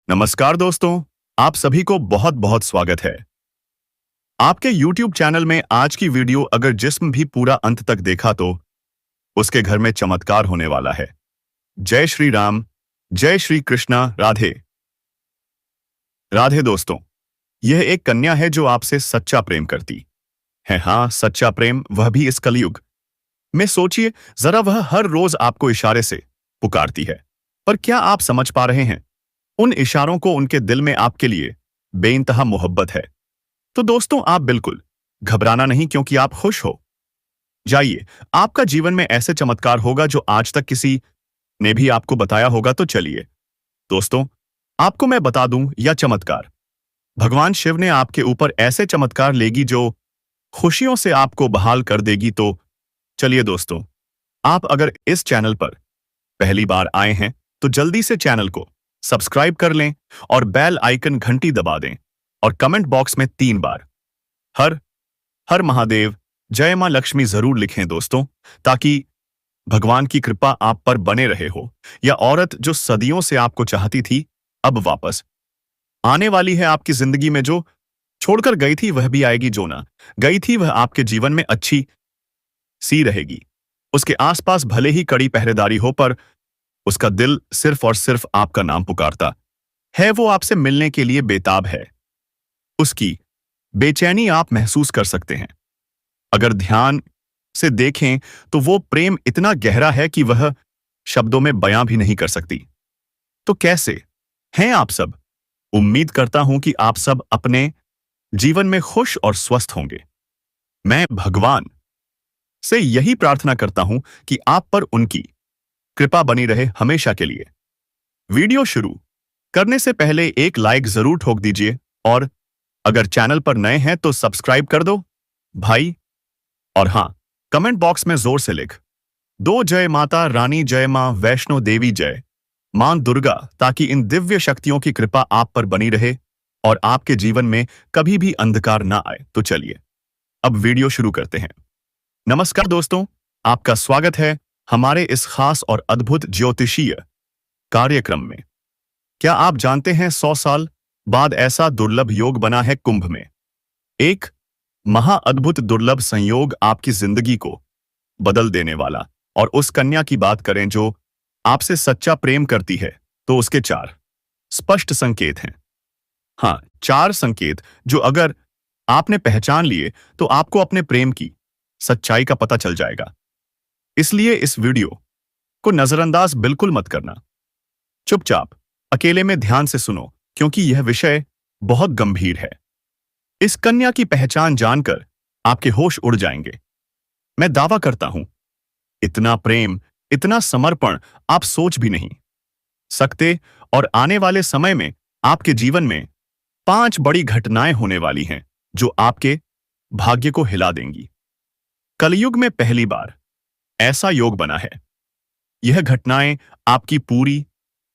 नमस्कार दोस्तों, आप सभी को बहुत बहुत स्वागत है आपके YouTube चैनल में। आज की वीडियो अगर जिस्म भी पूरा अंत तक देखा तो उसके घर में चमत्कार होने वाला है। जय श्री राम, जय श्री कृष्णा, राधे राधे। दोस्तों, यह एक कन्या है जो आपसे सच्चा प्रेम करती है। हाँ, सच्चा प्रेम, वह भी इस कलयुग में। सोचिए जरा, वह हर रोज आपको इशारे से पुकारती है। पर क्या आप समझ पा रहे हैं उन इशारों को? उनके दिल में आपके लिए बेइंतहा मोहब्बत है। तो दोस्तों, आप बिल्कुल घबराना नहीं, क्योंकि आप खुश हो जाइए। आपका जीवन में ऐसे चमत्कार होगा जो आज तक किसी ने भी आपको बताया होगा। तो चलिए दोस्तों, आपको मैं बता दूं, यह चमत्कार भगवान शिव ने आपके ऊपर ऐसे चमत्कार लेगी जो खुशियों से आपको बहाल कर देगी। तो चलिए दोस्तों, आप अगर इस चैनल पर पहली बार आए हैं तो जल्दी से चैनल को सब्सक्राइब कर लें और बेल आइकन घंटी दबा दें और कमेंट बॉक्स में 3 बार हर हर महादेव, जय मां लक्ष्मी जरूर लिखें दोस्तों, ताकि भगवान की कृपा आप पर बने रहे हो। यह औरत जो सदियों से आपको चाहती थी, अब वापस आने वाली है आपकी जिंदगी में। जो छोड़कर गई थी वह भी आएगी, जो ना गई थी वह आपके जीवन में अच्छी सी रहेगी। उसके आसपास भले ही कड़ी पहरेदारी हो, पर उसका दिल सिर्फ और सिर्फ आपका नाम पुकारता है। वो आपसे मिलने के लिए बेताब है। उसकी बेचैनी आप महसूस कर सकते हैं। अगर ध्यान से देखें तो वो प्रेम इतना गहरा है कि वह शब्दों में बयां भी नहीं कर सकती। तो कैसे हैं आप सब? उम्मीद करता हूं कि आप सब अपने जीवन में खुश और स्वस्थ होंगे। मैं भगवान से यही प्रार्थना करता हूं कि आप पर उनकी कृपा बनी रहे हमेशा के लिए। वीडियो शुरू करने से पहले एक लाइक जरूर ठोक दीजिए, और अगर चैनल पर नए हैं तो सब्सक्राइब कर दो भाई। और हां, कमेंट बॉक्स में जोर से लिख दो, जय माता रानी, जय मां वैष्णो देवी, जय मां दुर्गा, ताकि इन दिव्य शक्तियों की कृपा आप पर बनी रहे और आपके जीवन में कभी भी अंधकार ना आए। तो चलिए अब वीडियो शुरू करते हैं। नमस्कार दोस्तों, आपका स्वागत है हमारे इस खास और अद्भुत ज्योतिषीय कार्यक्रम में। क्या आप जानते हैं 100 साल बाद ऐसा दुर्लभ योग बना है कुंभ में? एक महाअद्भुत दुर्लभ संयोग, आपकी जिंदगी को बदल देने वाला। और उस कन्या की बात करें जो आपसे सच्चा प्रेम करती है, तो उसके 4 स्पष्ट संकेत हैं। हाँ, 4 संकेत जो अगर आपने पहचान लिए तो आपको अपने प्रेम की सच्चाई का पता चल जाएगा। इसलिए इस वीडियो को नजरअंदाज बिल्कुल मत करना। चुपचाप अकेले में ध्यान से सुनो, क्योंकि यह विषय बहुत गंभीर है। इस कन्या की पहचान जानकर आपके होश उड़ जाएंगे। मैं दावा करता हूं, इतना प्रेम, इतना समर्पण आप सोच भी नहीं सकते। और आने वाले समय में आपके जीवन में 5 बड़ी घटनाएं होने वाली हैं जो आपके भाग्य को हिला देंगी। कलयुग में पहली बार ऐसा योग बना है। यह घटनाएं आपकी पूरी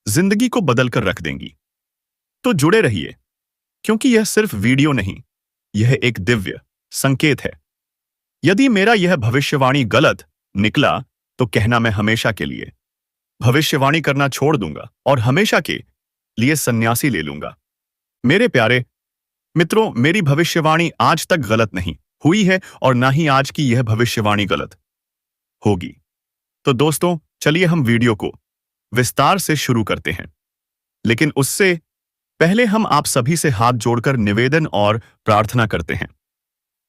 जिंदगी को बदलकर रख देंगी। तो जुड़े रहिए, क्योंकि यह सिर्फ वीडियो नहीं, यह एक दिव्य संकेत है। यदि मेरा यह भविष्यवाणी गलत निकला तो कहना, मैं हमेशा के लिए भविष्यवाणी करना छोड़ दूंगा और हमेशा के लिए सन्यासी ले लूंगा। मेरे प्यारे मित्रों, मेरी भविष्यवाणी आज तक गलत नहीं हुई है और ना ही आज की यह भविष्यवाणी गलत होगी। तो दोस्तों, चलिए हम वीडियो को विस्तार से शुरू करते हैं। लेकिन उससे पहले हम आप सभी से हाथ जोड़कर निवेदन और प्रार्थना करते हैं।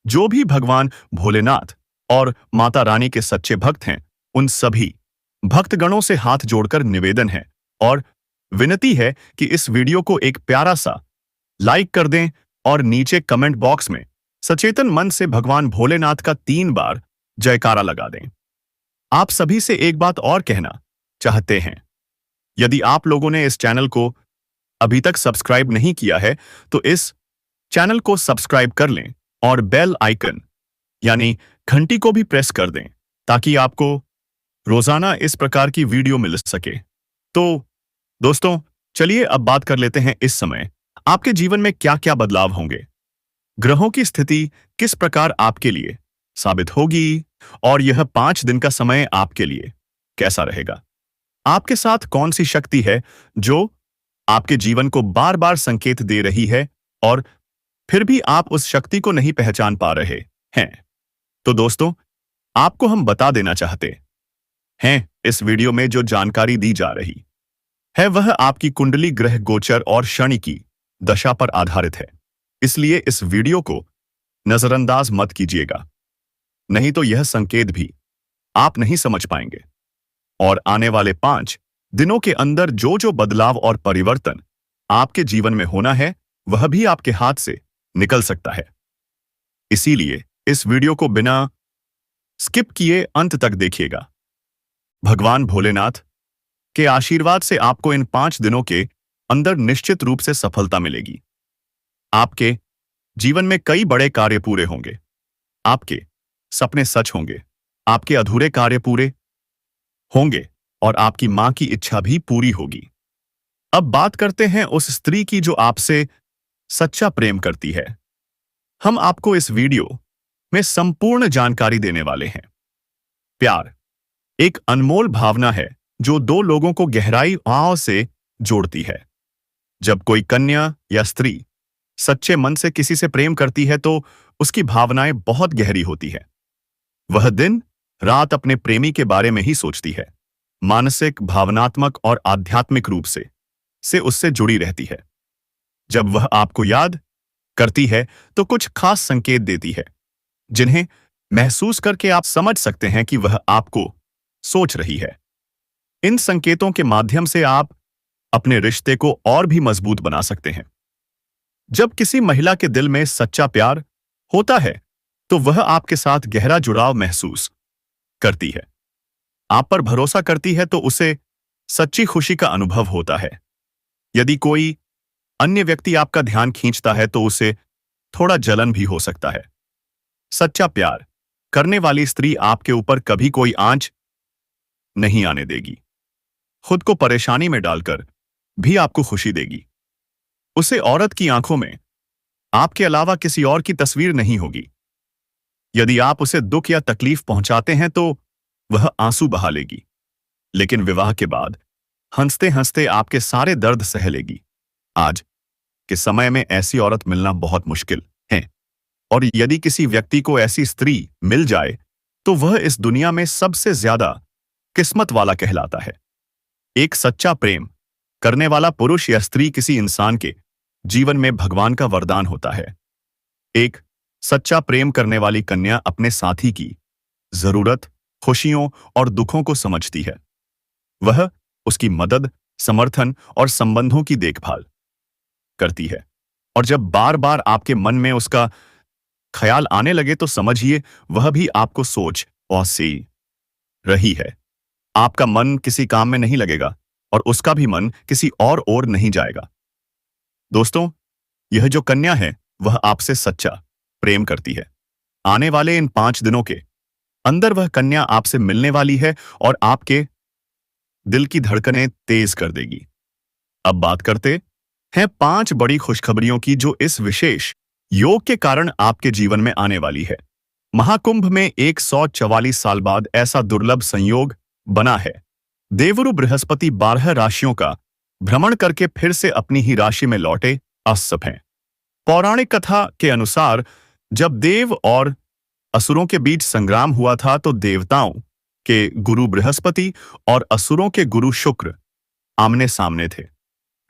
जो भी भगवान भोलेनाथ और माता रानी के सच्चे भक्त हैं, उन सभी भक्तगणों से हाथ जोड़कर निवेदन है और विनती है कि इस वीडियो को एक प्यारा सा लाइक कर दें और नीचे कमेंट बॉक्स में सचेतन मन से भगवान भोलेनाथ का 3 बार जयकारा लगा दें। आप सभी से एक बात और कहना चाहते हैं। यदि आप लोगों ने इस चैनल को अभी तक सब्सक्राइब नहीं किया है तो इस चैनल को सब्सक्राइब कर लें और बेल आइकन यानी घंटी को भी प्रेस कर दें, ताकि आपको रोजाना इस प्रकार की वीडियो मिल सके। तो दोस्तों, चलिए अब बात कर लेते हैं इस समय आपके जीवन में क्या क्या बदलाव होंगे। ग्रहों की स्थिति किस प्रकार आपके लिए साबित होगी और यह 5 दिन का समय आपके लिए कैसा रहेगा। आपके साथ कौन सी शक्ति है जो आपके जीवन को बार बार संकेत दे रही है और फिर भी आप उस शक्ति को नहीं पहचान पा रहे हैं। तो दोस्तों, आपको हम बता देना चाहते हैं, इस वीडियो में जो जानकारी दी जा रही है वह आपकी कुंडली, ग्रह गोचर और शनि की दशा पर आधारित है। इसलिए इस वीडियो को नजरअंदाज मत कीजिएगा, नहीं तो यह संकेत भी आप नहीं समझ पाएंगे और आने वाले 5 दिनों के अंदर जो जो बदलाव और परिवर्तन आपके जीवन में होना है वह भी आपके हाथ से निकल सकता है। इसीलिए इस वीडियो को बिना स्किप किए अंत तक देखिएगा। भगवान भोलेनाथ के आशीर्वाद से आपको इन 5 दिनों के अंदर निश्चित रूप से सफलता मिलेगी। आपके जीवन में कई बड़े कार्य पूरे होंगे, आपके सपने सच होंगे, आपके अधूरे कार्य पूरे होंगे और आपकी मां की इच्छा भी पूरी होगी। अब बात करते हैं उस स्त्री की जो आपसे सच्चा प्रेम करती है। हम आपको इस वीडियो में संपूर्ण जानकारी देने वाले हैं। प्यार एक अनमोल भावना है जो 2 लोगों को गहराई भाव से जोड़ती है। जब कोई कन्या या स्त्री सच्चे मन से किसी से प्रेम करती है तो उसकी भावनाएं बहुत गहरी होती है। वह दिन रात अपने प्रेमी के बारे में ही सोचती है, मानसिक, भावनात्मक और आध्यात्मिक रूप से उससे जुड़ी रहती है। जब वह आपको याद करती है तो कुछ खास संकेत देती है, जिन्हें महसूस करके आप समझ सकते हैं कि वह आपको सोच रही है। इन संकेतों के माध्यम से आप अपने रिश्ते को और भी मजबूत बना सकते हैं। जब किसी महिला के दिल में सच्चा प्यार होता है तो वह आपके साथ गहरा जुड़ाव महसूस करती है, आप पर भरोसा करती है, तो उसे सच्ची खुशी का अनुभव होता है। यदि कोई अन्य व्यक्ति आपका ध्यान खींचता है तो उसे थोड़ा जलन भी हो सकता है। सच्चा प्यार करने वाली स्त्री आपके ऊपर कभी कोई आंच नहीं आने देगी, खुद को परेशानी में डालकर भी आपको खुशी देगी। उसे औरत की आंखों में आपके अलावा किसी और की तस्वीर नहीं होगी। यदि आप उसे दुख या तकलीफ पहुंचाते हैं तो वह आंसू बहा लेगी, लेकिन विवाह के बाद हंसते हंसते आपके सारे दर्द सह लेगी। आज के समय में ऐसी औरत मिलना बहुत मुश्किल है और यदि किसी व्यक्ति को ऐसी स्त्री मिल जाए तो वह इस दुनिया में सबसे ज्यादा किस्मत वाला कहलाता है। एक सच्चा प्रेम करने वाला पुरुष या स्त्री किसी इंसान के जीवन में भगवान का वरदान होता है। एक सच्चा प्रेम करने वाली कन्या अपने साथी की जरूरत, खुशियों और दुखों को समझती है। वह उसकी मदद, समर्थन और संबंधों की देखभाल करती है और जब बार बार आपके मन में उसका ख्याल आने लगे तो समझिए वह भी आपको सोच और सी रही है। आपका मन किसी काम में नहीं लगेगा और उसका भी मन किसी और ओर नहीं जाएगा। दोस्तों, यह जो कन्या है वह आपसे सच्चा प्रेम करती है। आने वाले इन 5 दिनों के अंदर वह कन्या आपसे मिलने वाली है और आपके दिल की धड़कनें तेज कर देगी। अब बात करते हैं 5 बड़ी खुशखबरियों की जो इस विशेष योग के कारण आपके जीवन में आने वाली है। महाकुंभ में 144 साल बाद ऐसा दुर्लभ संयोग बना है। देवगुरु बृहस्पति 12 राशियों का भ्रमण करके फिर से अपनी ही राशि में लौटे असफ हैं। पौराणिक कथा के अनुसार जब देव और असुरों के बीच संग्राम हुआ था तो देवताओं के गुरु बृहस्पति और असुरों के गुरु शुक्र आमने सामने थे।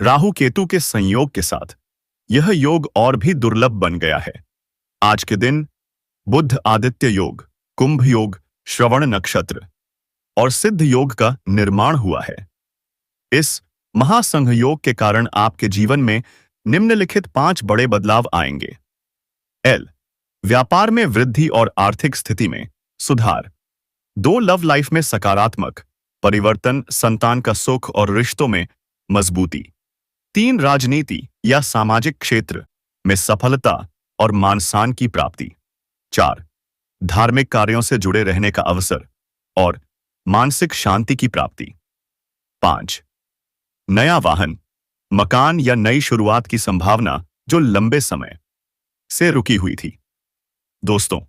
राहु केतु के संयोग के साथ यह योग और भी दुर्लभ बन गया है। आज के दिन बुध आदित्य योग, कुंभ योग, श्रवण नक्षत्र और सिद्ध योग का निर्माण हुआ है। इस महासंघ योग के कारण आपके जीवन में निम्नलिखित 5 बड़े बदलाव आएंगे। व्यापार में वृद्धि और आर्थिक स्थिति में सुधार। 2 लव लाइफ में सकारात्मक परिवर्तन, संतान का सुख और रिश्तों में मजबूती। 3 राजनीति या सामाजिक क्षेत्र में सफलता और मान सम्मान की प्राप्ति। 4 धार्मिक कार्यों से जुड़े रहने का अवसर और मानसिक शांति की प्राप्ति। 5 नया वाहन, मकान या नई शुरुआत की संभावना जो लंबे समय से रुकी हुई थी। दोस्तों,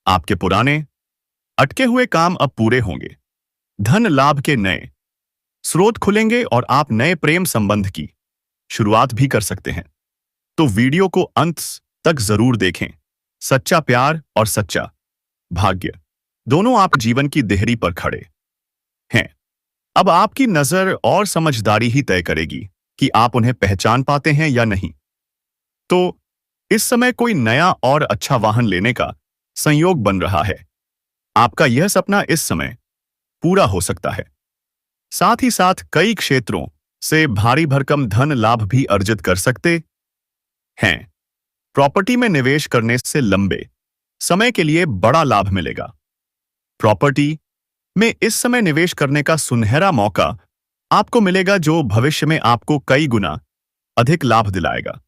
आपके पुराने अटके हुए काम अब पूरे होंगे। धन लाभ के नए स्रोत खुलेंगे और आप नए प्रेम संबंध की शुरुआत भी कर सकते हैं। तो वीडियो को अंत तक जरूर देखें। सच्चा प्यार और सच्चा भाग्य दोनों आप जीवन की देहरी पर खड़े हैं। अब आपकी नजर और समझदारी ही तय करेगी कि आप उन्हें पहचान पाते हैं या नहीं। तो इस समय कोई नया और अच्छा वाहन लेने का संयोग बन रहा है। आपका यह सपना इस समय पूरा हो सकता है। साथ ही साथ कई क्षेत्रों से भारी भरकम धन लाभ भी अर्जित कर सकते हैं। प्रॉपर्टी में निवेश करने से लंबे समय के लिए बड़ा लाभ मिलेगा। प्रॉपर्टी में इस समय निवेश करने का सुनहरा मौका आपको मिलेगा, जो भविष्य में आपको कई गुना अधिक लाभ दिलाएगा।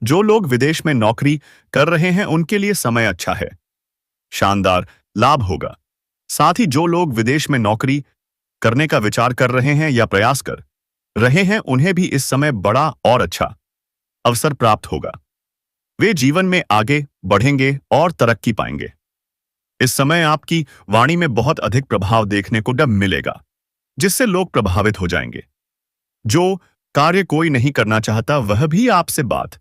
जो लोग विदेश में नौकरी कर रहे हैं उनके लिए समय अच्छा है, शानदार लाभ होगा। साथ ही जो लोग विदेश में नौकरी करने का विचार कर रहे हैं या प्रयास कर रहे हैं उन्हें भी इस समय बड़ा और अच्छा अवसर प्राप्त होगा। वे जीवन में आगे बढ़ेंगे और तरक्की पाएंगे। इस समय आपकी वाणी में बहुत अधिक प्रभाव देखने को मिलेगा, जिससे लोग प्रभावित हो जाएंगे। जो कार्य कोई नहीं करना चाहता वह भी आपसे बात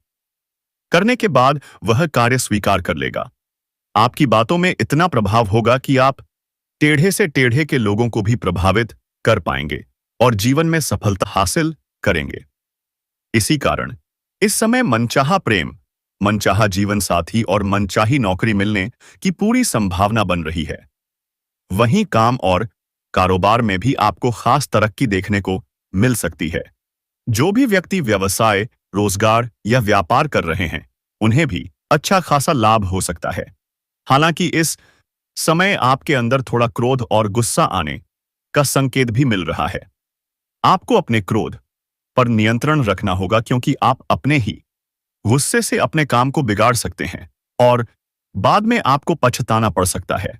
करने के बाद वह कार्य स्वीकार कर लेगा। आपकी बातों में इतना प्रभाव होगा कि आप टेढ़े से टेढ़े के लोगों को भी प्रभावित कर पाएंगे और जीवन में सफलता हासिल करेंगे। इसी कारण इस समय मनचाहा प्रेम, मनचाहा जीवन साथी और मनचाही नौकरी मिलने की पूरी संभावना बन रही है। वहीं काम और कारोबार में भी आपको खास तरक्की देखने को मिल सकती है। जो भी व्यक्ति व्यवसाय, रोजगार या व्यापार कर रहे हैं उन्हें भी अच्छा खासा लाभ हो सकता है। हालांकि इस समय आपके अंदर थोड़ा क्रोध और गुस्सा आने का संकेत भी मिल रहा है। आपको अपने क्रोध पर नियंत्रण रखना होगा, क्योंकि आप अपने ही गुस्से से अपने काम को बिगाड़ सकते हैं और बाद में आपको पछताना पड़ सकता है।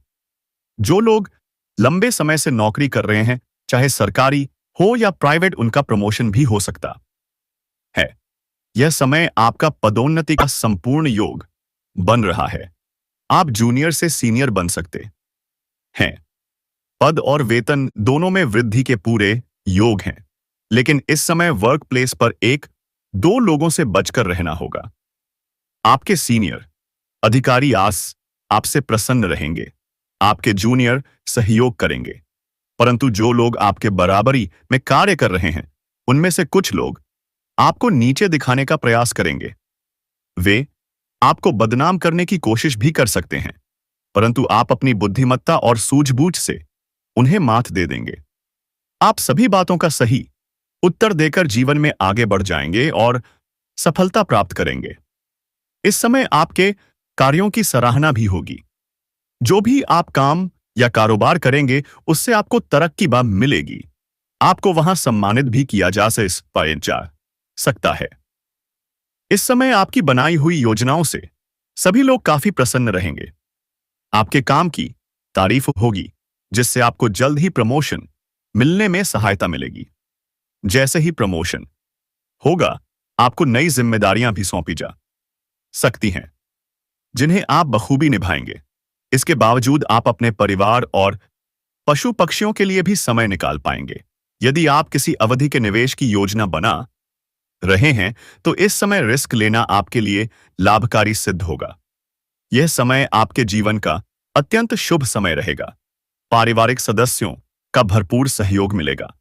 जो लोग लंबे समय से नौकरी कर रहे हैं, चाहे सरकारी हो या प्राइवेट, उनका प्रमोशन भी हो सकता है। यह समय आपका पदोन्नति का संपूर्ण योग बन रहा है। आप जूनियर से सीनियर बन सकते हैं। पद और वेतन दोनों में वृद्धि के पूरे योग हैं, लेकिन इस समय वर्क प्लेस पर एक दो लोगों से बचकर रहना होगा। आपके सीनियर अधिकारी आपसे प्रसन्न रहेंगे, आपके जूनियर सहयोग करेंगे, परंतु जो लोग आपके बराबरी में कार्य कर रहे हैं उनमें से कुछ लोग आपको नीचे दिखाने का प्रयास करेंगे। वे आपको बदनाम करने की कोशिश भी कर सकते हैं, परंतु आप अपनी बुद्धिमत्ता और सूझबूझ से उन्हें मात दे देंगे। आप सभी बातों का सही उत्तर देकर जीवन में आगे बढ़ जाएंगे और सफलता प्राप्त करेंगे। इस समय आपके कार्यों की सराहना भी होगी। जो भी आप काम या कारोबार करेंगे उससे आपको तरक्की मिलेगी। आपको वहां सम्मानित भी किया जा सकता है। इस समय आपकी बनाई हुई योजनाओं से सभी लोग काफी प्रसन्न रहेंगे। आपके काम की तारीफ होगी, जिससे आपको जल्द ही प्रमोशन मिलने में सहायता मिलेगी। जैसे ही प्रमोशन होगा, आपको नई जिम्मेदारियां भी सौंपी जा सकती हैं, जिन्हें आप बखूबी निभाएंगे। इसके बावजूद आप अपने परिवार और पशु पक्षियों के लिए भी समय निकाल पाएंगे। यदि आप किसी अवधि के निवेश की योजना बना रहे हैं तो इस समय रिस्क लेना आपके लिए लाभकारी सिद्ध होगा। यह समय आपके जीवन का अत्यंत शुभ समय रहेगा। पारिवारिक सदस्यों का भरपूर सहयोग मिलेगा।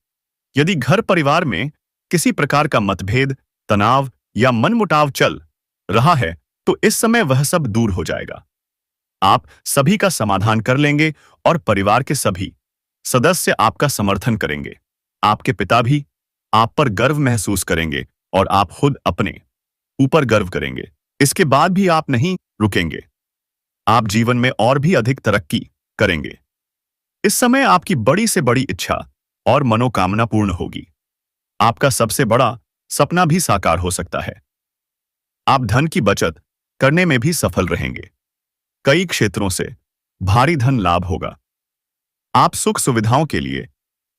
यदि घर परिवार में किसी प्रकार का मतभेद, तनाव या मनमुटाव चल रहा है तो इस समय वह सब दूर हो जाएगा। आप सभी का समाधान कर लेंगे और परिवार के सभी सदस्य आपका समर्थन करेंगे। आपके पिता भी आप पर गर्व महसूस करेंगे और आप खुद अपने ऊपर गर्व करेंगे। इसके बाद भी आप नहीं रुकेंगे। आप जीवन में और भी अधिक तरक्की करेंगे। इस समय आपकी बड़ी से बड़ी इच्छा और मनोकामना पूर्ण होगी। आपका सबसे बड़ा सपना भी साकार हो सकता है। आप धन की बचत करने में भी सफल रहेंगे। कई क्षेत्रों से भारी धन लाभ होगा। आप सुख सुविधाओं के लिए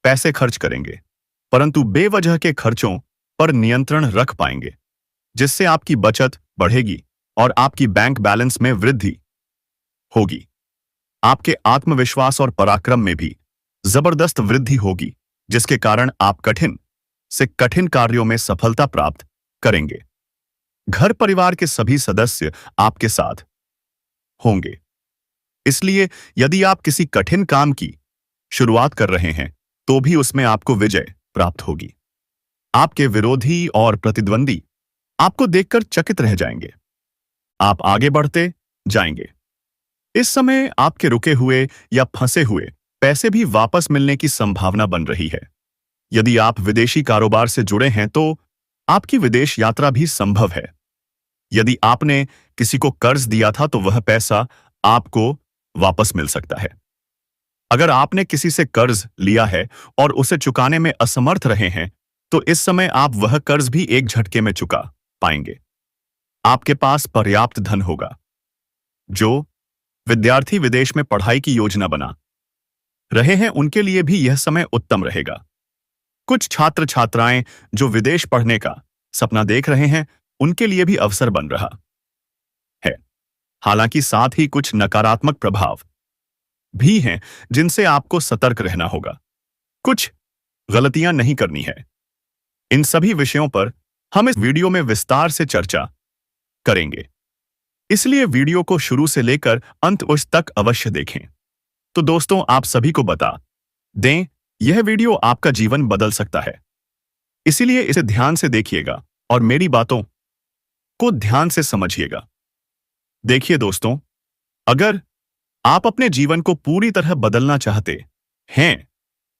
पैसे खर्च करेंगे, परंतु बेवजह के खर्चों पर नियंत्रण रख पाएंगे, जिससे आपकी बचत बढ़ेगी और आपकी बैंक बैलेंस में वृद्धि होगी। आपके आत्मविश्वास और पराक्रम में भी जबरदस्त वृद्धि होगी, जिसके कारण आप कठिन से कठिन कार्यों में सफलता प्राप्त करेंगे। घर परिवार के सभी सदस्य आपके साथ होंगे। इसलिए यदि आप किसी कठिन काम की शुरुआत कर रहे हैं तो भी उसमें आपको विजय प्राप्त होगी। आपके विरोधी और प्रतिद्वंदी आपको देखकर चकित रह जाएंगे। आप आगे बढ़ते जाएंगे। इस समय आपके रुके हुए या फंसे हुए पैसे भी वापस मिलने की संभावना बन रही है। यदि आप विदेशी कारोबार से जुड़े हैं तो आपकी विदेश यात्रा भी संभव है। यदि आपने किसी को कर्ज दिया था तो वह पैसा आपको वापस मिल सकता है। अगर आपने किसी से कर्ज लिया है और उसे चुकाने में असमर्थ रहे हैं तो इस समय आप वह कर्ज भी एक झटके में चुका पाएंगे। आपके पास पर्याप्त धन होगा। जो विद्यार्थी विदेश में पढ़ाई की योजना बना रहे हैं उनके लिए भी यह समय उत्तम रहेगा। कुछ छात्र छात्राएं जो विदेश पढ़ने का सपना देख रहे हैं उनके लिए भी अवसर बन रहा है। हालांकि साथ ही कुछ नकारात्मक प्रभाव भी हैं जिनसे आपको सतर्क रहना होगा। कुछ गलतियां नहीं करनी है। इन सभी विषयों पर हम इस वीडियो में विस्तार से चर्चा करेंगे, इसलिए वीडियो को शुरू से लेकर अंत उस तक अवश्य देखें। तो दोस्तों, आप सभी को बता दें, यह वीडियो आपका जीवन बदल सकता है, इसीलिए इसे ध्यान से देखिएगा और मेरी बातों को ध्यान से समझिएगा। देखिए दोस्तों, अगर आप अपने जीवन को पूरी तरह बदलना चाहते हैं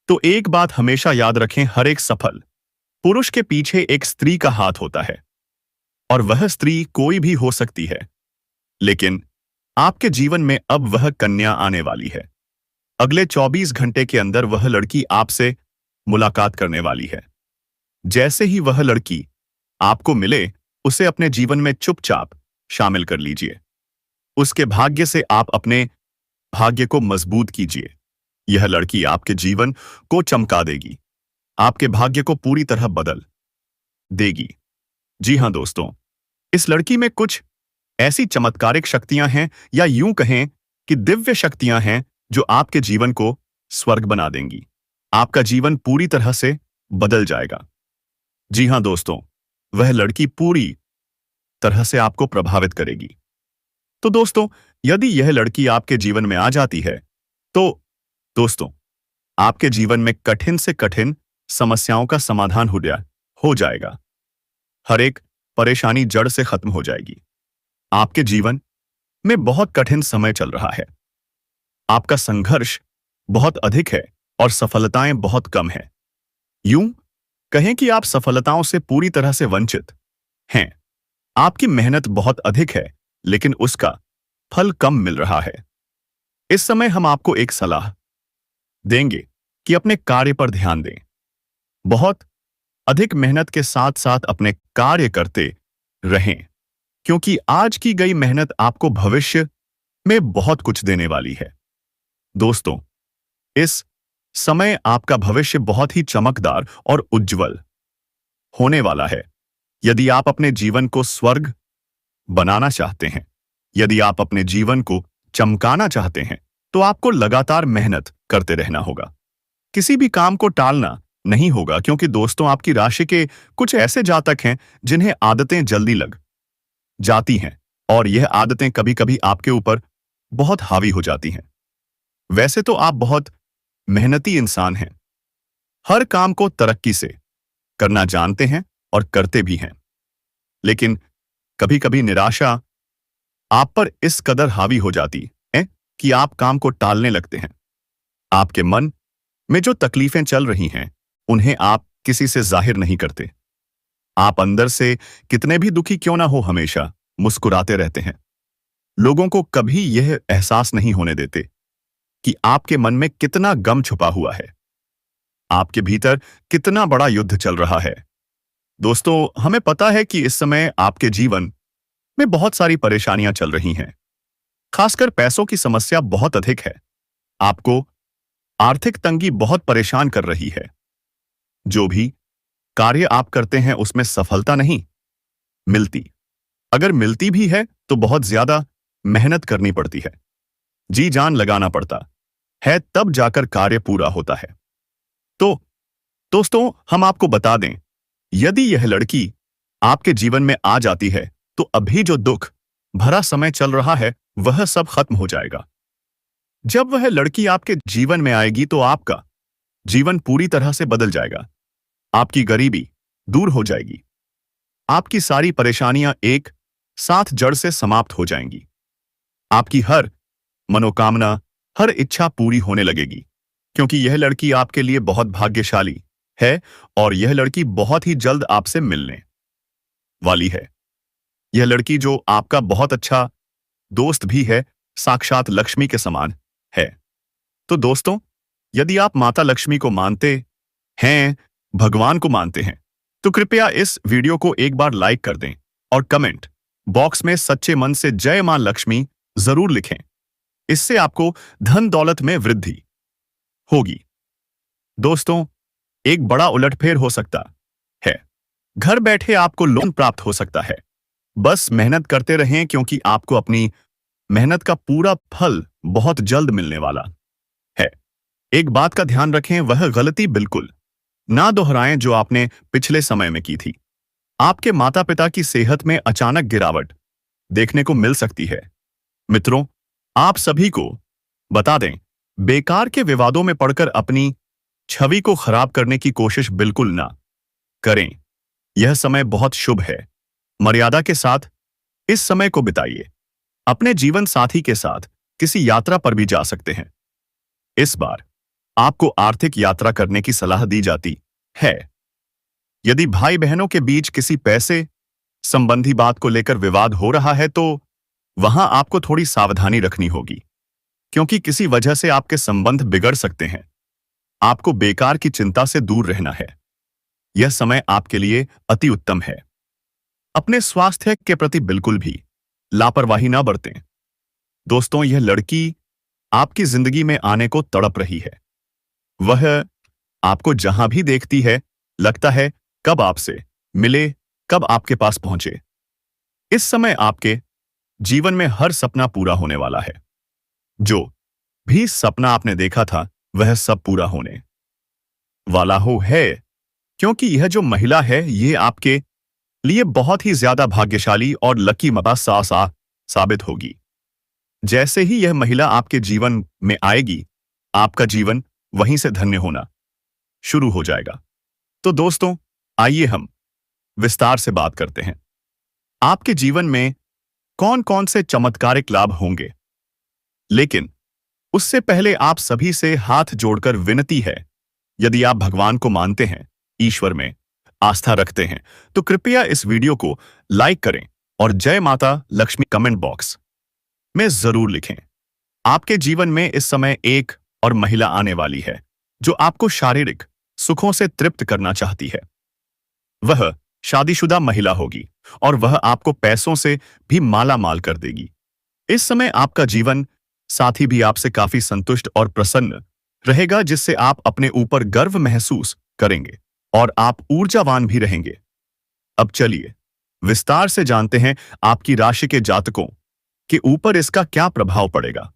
तो एक बात हमेशा याद रखें, हर एक सफल पुरुष के पीछे एक स्त्री का हाथ होता है और वह स्त्री कोई भी हो सकती है। लेकिन आपके जीवन में अब वह कन्या आने वाली है। अगले 24 घंटे के अंदर वह लड़की आपसे मुलाकात करने वाली है। जैसे ही वह लड़की आपको मिले उसे अपने जीवन में चुपचाप शामिल कर लीजिए। उसके भाग्य से आप अपने भाग्य को मजबूत कीजिए। यह लड़की आपके जीवन को चमका देगी, आपके भाग्य को पूरी तरह बदल देगी। जी हां दोस्तों, इस लड़की में कुछ ऐसी चमत्कारिक शक्तियां हैं या यूं कहें कि दिव्य शक्तियां हैं जो आपके जीवन को स्वर्ग बना देंगी। आपका जीवन पूरी तरह से बदल जाएगा। जी हां दोस्तों, वह लड़की पूरी तरह से आपको प्रभावित करेगी। तो दोस्तों, यदि यह लड़की आपके जीवन में आ जाती है तो दोस्तों, आपके जीवन में कठिन से कठिन समस्याओं का समाधान हो जाएगा। हर एक परेशानी जड़ से खत्म हो जाएगी। आपके जीवन में बहुत कठिन समय चल रहा है। आपका संघर्ष बहुत अधिक है और सफलताएं बहुत कम हैं। यूं कहें कि आप सफलताओं से पूरी तरह से वंचित हैं। आपकी मेहनत बहुत अधिक है लेकिन उसका फल कम मिल रहा है। इस समय हम आपको एक सलाह देंगे कि अपने कार्य पर ध्यान दें। बहुत अधिक मेहनत के साथ साथ अपने कार्य करते रहें, क्योंकि आज की गई मेहनत आपको भविष्य में बहुत कुछ देने वाली है। दोस्तों, इस समय आपका भविष्य बहुत ही चमकदार और उज्जवल होने वाला है। यदि आप अपने जीवन को स्वर्ग बनाना चाहते हैं, यदि आप अपने जीवन को चमकाना चाहते हैं, तो आपको लगातार मेहनत करते रहना होगा। किसी भी काम को टालना नहीं होगा, क्योंकि दोस्तों, आपकी राशि के कुछ ऐसे जातक हैं जिन्हें आदतें जल्दी लग जाती हैं और यह आदतें कभी-कभी आपके ऊपर बहुत हावी हो जाती हैं। वैसे तो आप बहुत मेहनती इंसान हैं, हर काम को तरक्की से करना जानते हैं और करते भी हैं, लेकिन कभी-कभी निराशा आप पर इस कदर हावी हो जाती है कि आप काम को टालने लगते हैं। आपके मन में जो तकलीफें चल रही हैं उन्हें आप किसी से जाहिर नहीं करते। आप अंदर से कितने भी दुखी क्यों ना हो, हमेशा मुस्कुराते रहते हैं। लोगों को कभी यह एहसास नहीं होने देते कि आपके मन में कितना गम छुपा हुआ है, आपके भीतर कितना बड़ा युद्ध चल रहा है। दोस्तों, हमें पता है कि इस समय आपके जीवन में बहुत सारी परेशानियां चल रही हैं। खासकर पैसों की समस्या बहुत अधिक है। आपको आर्थिक तंगी बहुत परेशान कर रही है। जो भी कार्य आप करते हैं उसमें सफलता नहीं मिलती। अगर मिलती भी है तो बहुत ज्यादा मेहनत करनी पड़ती है, जी जान लगाना पड़ता है, तब जाकर कार्य पूरा होता है। तो दोस्तों, हम आपको बता दें, यदि यह लड़की आपके जीवन में आ जाती है तो अभी जो दुख भरा समय चल रहा है वह सब खत्म हो जाएगा। जब वह लड़की आपके जीवन में आएगी तो आपका जीवन पूरी तरह से बदल जाएगा। आपकी गरीबी दूर हो जाएगी। आपकी सारी परेशानियां एक साथ जड़ से समाप्त हो जाएंगी। आपकी हर मनोकामना, हर इच्छा पूरी होने लगेगी, क्योंकि यह लड़की आपके लिए बहुत भाग्यशाली है और यह लड़की बहुत ही जल्द आपसे मिलने वाली है। यह लड़की जो आपका बहुत अच्छा दोस्त भी है, साक्षात लक्ष्मी के समान है। तो दोस्तों, यदि आप माता लक्ष्मी को मानते हैं, भगवान को मानते हैं, तो कृपया इस वीडियो को एक बार लाइक कर दें और कमेंट बॉक्स में सच्चे मन से जय मां लक्ष्मी जरूर लिखें। इससे आपको धन दौलत में वृद्धि होगी। दोस्तों, एक बड़ा उलटफेर हो सकता है। घर बैठे आपको लोन प्राप्त हो सकता है। बस मेहनत करते रहें, क्योंकि आपको अपनी मेहनत का पूरा फल बहुत जल्द मिलने वाला है। एक बात का ध्यान रखें, वह गलती बिल्कुल ना दोहराएं जो आपने पिछले समय में की थी। आपके माता पिता की सेहत में अचानक गिरावट देखने को मिल सकती है। मित्रों, आप सभी को बता दें, बेकार के विवादों में पड़कर अपनी छवि को खराब करने की कोशिश बिल्कुल ना करें। यह समय बहुत शुभ है। मर्यादा के साथ इस समय को बिताइए। अपने जीवन साथी के साथ किसी यात्रा पर भी जा सकते हैं। इस बार आपको आर्थिक यात्रा करने की सलाह दी जाती है। यदि भाई बहनों के बीच किसी पैसे संबंधी बात को लेकर विवाद हो रहा है तो वहां आपको थोड़ी सावधानी रखनी होगी, क्योंकि किसी वजह से आपके संबंध बिगड़ सकते हैं। आपको बेकार की चिंता से दूर रहना है। यह समय आपके लिए अति उत्तम है। अपने स्वास्थ्य के प्रति बिल्कुल भी लापरवाही ना बरतें। दोस्तों, यह लड़की आपकी जिंदगी में आने को तड़प रही है। वह आपको जहां भी देखती है, लगता है कब आपसे मिले, कब आपके पास पहुंचे। इस समय आपके जीवन में हर सपना पूरा होने वाला है। जो भी सपना आपने देखा था वह सब पूरा होने वाला है, क्योंकि यह जो महिला है ये आपके लिए बहुत ही ज्यादा भाग्यशाली और लकी मता साबित होगी। जैसे ही यह महिला आपके जीवन में आएगी, आपका जीवन वहीं से धन्य होना शुरू हो जाएगा। तो दोस्तों, आइए हम विस्तार से बात करते हैं। आपके जीवन में कौन कौन से चमत्कारिक लाभ होंगे, लेकिन उससे पहले आप सभी से हाथ जोड़कर विनती है, यदि आप भगवान को मानते हैं, ईश्वर में आस्था रखते हैं, तो कृपया इस वीडियो को लाइक करें और जय माता लक्ष्मी कमेंट बॉक्स में जरूर लिखें। आपके जीवन में इस समय एक और महिला आने वाली है जो आपको शारीरिक सुखों से तृप्त करना चाहती है। वह शादीशुदा महिला होगी और वह आपको पैसों से भी माला माल कर देगी। इस समय आपका जीवन साथी भी आपसे काफी संतुष्ट और प्रसन्न रहेगा, जिससे आप अपने ऊपर गर्व महसूस करेंगे और आप ऊर्जावान भी रहेंगे। अब चलिए विस्तार से जानते हैं आपकी राशि के जातकों के ऊपर इसका क्या प्रभाव पड़ेगा।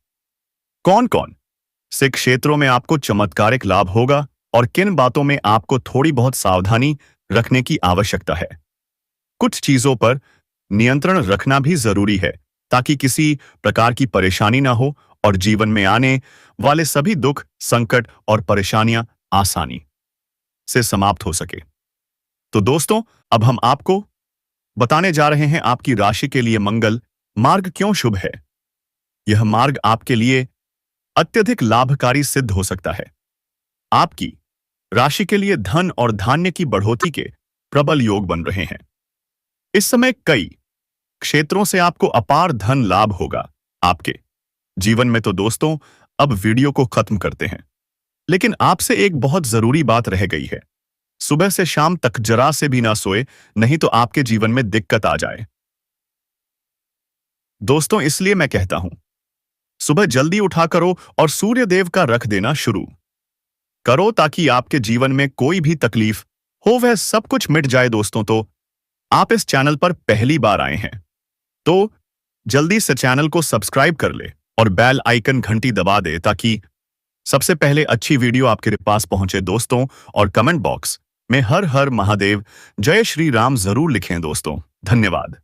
कौन कौन से क्षेत्रों में आपको चमत्कारिक लाभ होगा और किन बातों में आपको थोड़ी बहुत सावधानी रखने की आवश्यकता है। कुछ चीजों पर नियंत्रण रखना भी जरूरी है, ताकि किसी प्रकार की परेशानी ना हो और जीवन में आने वाले सभी दुख, संकट और परेशानियां आसानी से समाप्त हो सके। तो दोस्तों, अब हम आपको बताने जा रहे हैं आपकी राशि के लिए मंगल मार्ग क्यों शुभ है। यह मार्ग आपके लिए अत्यधिक लाभकारी सिद्ध हो सकता है। आपकी राशि के लिए धन और धान्य की बढ़ोतरी के प्रबल योग बन रहे हैं। इस समय कई क्षेत्रों से आपको अपार धन लाभ होगा आपके जीवन में। तो दोस्तों, अब वीडियो को खत्म करते हैं, लेकिन आपसे एक बहुत जरूरी बात रह गई है। सुबह से शाम तक जरा से भी ना सोए, नहीं तो आपके जीवन में दिक्कत आ जाए। दोस्तों, इसलिए मैं कहता हूं, सुबह जल्दी उठा करो और सूर्य देव का रख देना शुरू करो, ताकि आपके जीवन में कोई भी तकलीफ हो वह सब कुछ मिट जाए। दोस्तों, तो आप इस चैनल पर पहली बार आए हैं तो जल्दी से चैनल को सब्सक्राइब कर ले और बेल आइकन घंटी दबा दे, ताकि सबसे पहले अच्छी वीडियो आपके पास पहुंचे। दोस्तों, और कमेंट बॉक्स में हर हर महादेव, जय श्री राम जरूर लिखें दोस्तों। धन्यवाद।